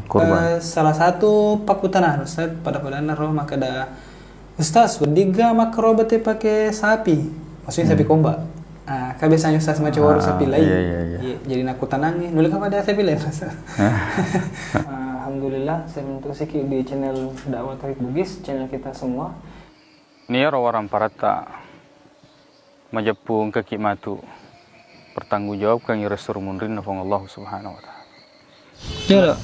kurban. Salah satu pakutanah Ustaz pada roh maka ada Ustaz berdiga makro bete pakai sapi, maksudnya sapi komba. Biasanya Ustaz macam waru sapi lain. Iya. Jadi aku tanangi, nulis apa ada sapi lain Ustaz. Alhamdulillah saya bentuk sikit di channel Dakwah Tauhid Bugis, channel kita semua. Ni orang parata majapung kaki matu pertanggungjawabkan resur munrin nafang Allah Subhanahu wa taala.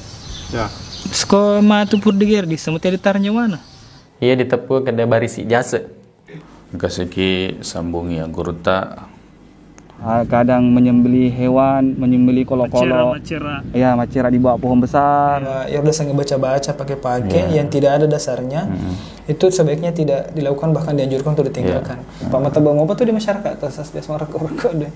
Ya. Sko matu pur diger di semut editarnya mana? Iya ditepuk kada barisi jasa. Kasiki sambungi agurta. Kadang menyembeli hewan, menyembeli kolo-kolo. Macera. Iya, macera di bawah pohon besar. Ya udah sangat baca-baca pakai yang tidak ada dasarnya. Itu sebaiknya tidak dilakukan, bahkan dianjurkan untuk ditinggalkan. Pak mata bang apa tuh di masyarakat atas dia semua rekor deh.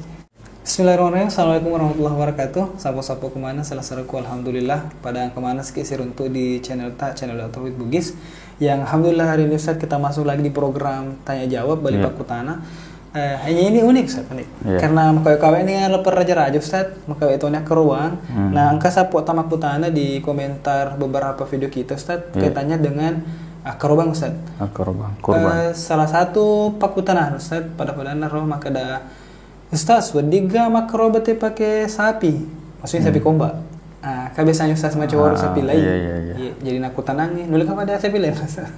Bismillahirrahmanirrahim. Assalamualaikum warahmatullahi wabarakatuh. Sapo-sapo kemana salah saraku alhamdulillah pada kemana sekisir untuk di channel Dakwah Tauhid Bugis yang alhamdulillah hari ini Ustaz kita masuk lagi di program tanya jawab Bali Pakutana. Hanya ini unik Ustaz karena makawe ini lepar raja-raja Ustaz makawe itu ke ruang. Nah angka sapo tamak putana di komentar beberapa video kita Ustaz kaitannya dengan korban Ustaz. Kurban. Salah satu pakutanah Ustaz pada roh maka ada Ustaz berdiga makro bete pakai sapi, maksudnya sapi komba. Biasanya Ustaz macam waru sapi lain. Iya. Jadi aku tanangi, nulis apa ada sapi lain Ustaz.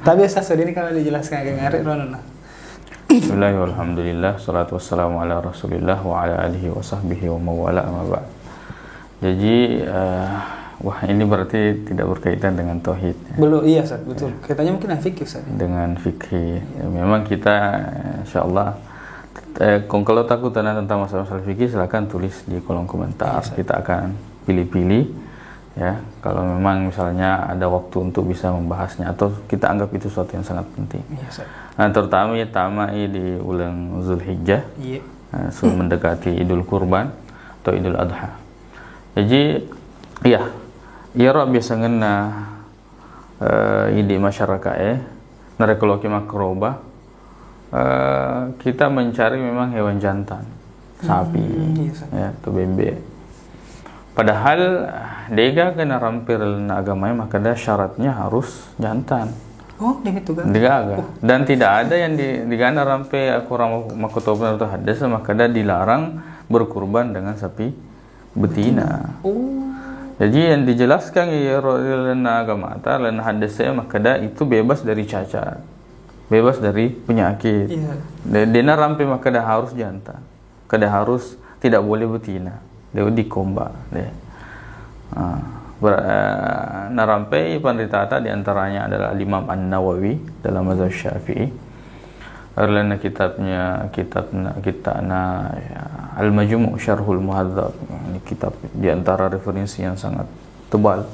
Tapi Ustaz ini kalau dijelaskan agak ngarik Ronona. Bismillahirrahmanirrahim. Alhamdulillah, salatu wassalamu ala Rasulillah wa ala alihi wa sahbihi wa mawala amma ba'd. Jadi ini berarti tidak berkaitan dengan tauhid. Belum, iya Ustaz, betul. Kaitannya mungkin dengan fikih Ustaz. Dengan fikih. Memang kita insyaallah kalau takut tentang masalah fikih silakan tulis di kolom komentar. Kita akan pilih-pilih ya. Kalau memang misalnya ada waktu untuk bisa membahasnya atau kita anggap itu sesuatu yang sangat penting. Nah, terutama di bulan Zulhijjah. Mendekati Idul Kurban atau Idul Adha. Jadi biasa ngena ide masyarakat narekoloki makroba. Kita mencari memang hewan jantan, sapi, atau bebek. Padahal dega kena rampir agamanya maka ada syaratnya harus jantan. Oh, begitu kan? Dan tidak ada yang digana rampe kurang makotobna atau hadas maka ada dilarang berkurban dengan sapi betina. Jadi yang dijelaskan lena agama lena hadasnya maka ada itu bebas dari cacat. Bebas dari penyakit. Dena rampe maka dah harus jantan. Kada harus tidak boleh betina. Dia dikomba deh. Narampe pandita di antaranya adalah Imam An-Nawawi dalam mazhab Syafi'i. Arlana kitabnya Al-Majmu' Syarhul Muhadzab. Ini kitab di antara referensi yang sangat tebal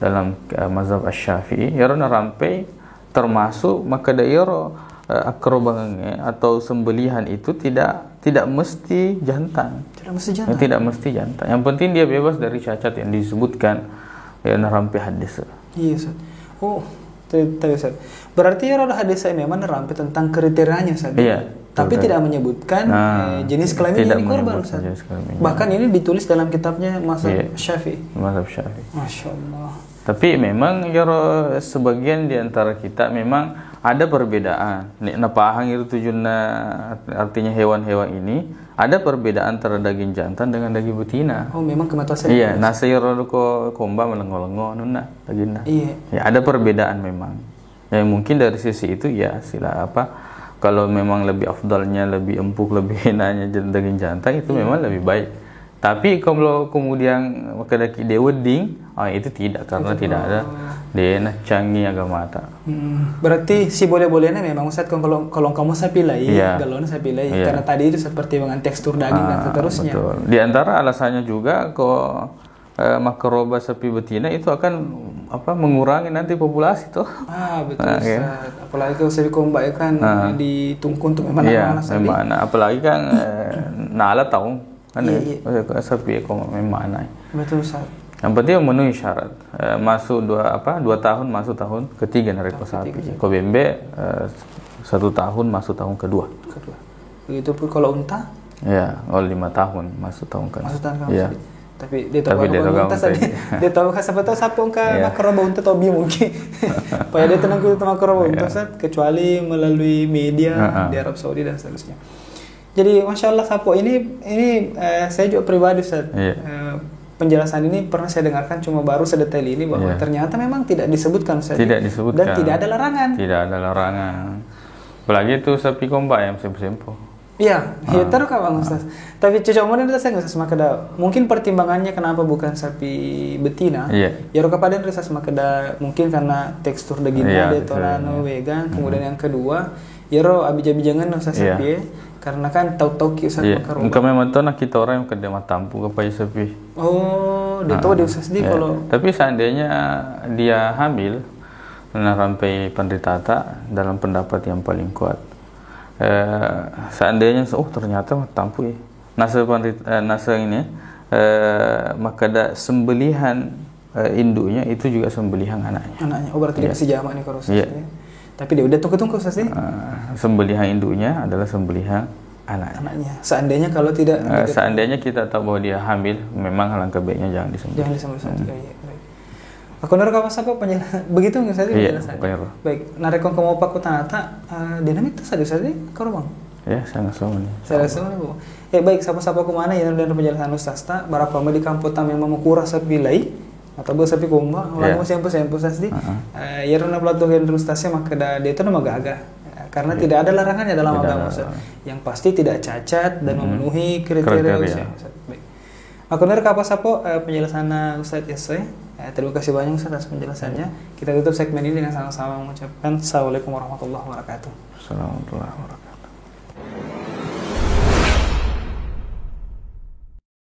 dalam mazhab Asy-Syafi'i. Ya narampe termasuk maka daerah akrobangannya atau sembelihan itu tidak mesti jantan. Tidak mesti jantan. Yang penting dia bebas dari cacat yang disebutkan narampe hadis. Iya Ustaz. Oh, tapi Ustaz. Berarti hadis memang narampe tentang kriterianya Ustaz. Iya. Tapi tidak menyebutkan jenis kelamin yang dikorban Ustaz. Bahkan ini ditulis dalam kitabnya mazhab Syafi'i. Mazhab Syafi'i. Masya Allah. Tapi memang sebagian di antara kita memang ada perbedaan. Napahang itu tujuannya artinya hewan-hewan ini ada perbedaan antara daging jantan dengan daging betina. Oh, memang kematasan. Iya, nasayro ko komba melenggo-lengo nuna dagingna. Iya. Ya ada perbedaan memang. Yang mungkin dari sisi itu ya kalau memang lebih afdalnya, lebih empuk, lebih enaknya daging jantan itu memang lebih baik. Tapi kalau kemudian kadaki dia wedding, itu tidak karena tidak ada dia canggih agama ta. Berarti si boleh-bolehnya memang Ustaz kalau kamu saya pilih, galon saya pilih karena tadi itu seperti dengan tekstur daging dan seterusnya. Betul. Di antara alasannya juga kok makroba sapi betina itu akan mengurangi nanti populasi tuh. Betul Ustaz. Apalagi kalau sapi komba kan ditungkun untuk memana-mana sapi. Apalagi kan nala tahu. Sapi memang betul Ustaz. Yang penting memenuhi syarat. Masuk 2 tahun masuk tahun ketiga nareko sapi. Ko bembe 1 tahun masuk tahun kedua. Begitu pun kalau unta? Ya, 5 tahun masuk tahun kedua. Masuk tahun kedua. Ya. tapi dia Tapi dia tahu tahu unta unta. dia tahu siapa tahu sapong ke Iya. makroba unta tobi mungkin. Supaya dia tenang ke makroba unta Ustaz, kecuali melalui media di Arab Saudi dan seterusnya. Jadi masya Allah sapo ini saya juga pribadi Ustaz. Penjelasan ini pernah saya dengarkan cuma baru sedetail ini bahwa ternyata memang tidak disebutkan Ustaz. Tidak disebutkan. Dan tidak ada larangan. Tidak ada larangan. Apalagi itu sapi komba yang sempo-sempo. Iya, terus Bang Ustaz. Tapi cocok modern itu saya nggak semakeda. Mungkin pertimbangannya kenapa bukan sapi betina? Ya rokapaden rasa semakeda mungkin karena tekstur dagingnya detonano vegan. Kemudian yang kedua, ya ro abija-bijangan Ustaz sapi. Karena kan tahu-tahu kisah makaroba. Engkau memang tahu nak kita orang yang kerja matampu ke payah sapi. Oh, dia tahu dia Ustaz di kalau. Tapi seandainya dia hamil, sampai penderitata dalam pendapat yang paling kuat. Seandainya ternyata matampu ya. Nasa ini maka ada sembelihan induknya itu juga sembelihan anaknya. Anaknya. Oh berarti dia masih jamak nih kalau Ustaz. Tapi dia udah tunggu-tunggu Ustaz nih. Sembelihan induknya adalah sembelihan anaknya. Seandainya kalau tidak seandainya kita tahu bahwa dia hamil, memang alangkah baiknya jangan disembelih. Jangan disembelih. Aku nara kapas apa penjelasan begitu nggak saya penjelasan. Baik, narekon kamu pak kutanata dinamik itu saja kau bang. Ya, sangat sama nih. Saya rasa bu. Baik, siapa-siapa kemana yang dan penjelasan Ustaz ta berapa di kampung tam yang memukura sapi lai atau buat sapi komba, orang mau sempo Ustaz di. Ya rona pelatuhan Ustaznya maka dia itu nama gagah. Karena tidak ada larangannya dalam agama Ustaz. Yang pasti tidak cacat dan memenuhi kriteria Ustaz. Baik. Aku nara kapas apa penjelasan Ustaz Yesay. Terima kasih banyak Ustaz atas penjelasannya. Kita tutup segmen ini dengan sama-sama mengucapkan Assalamualaikum warahmatullahi wabarakatuh. Assalamualaikum warahmatullahi wabarakatuh.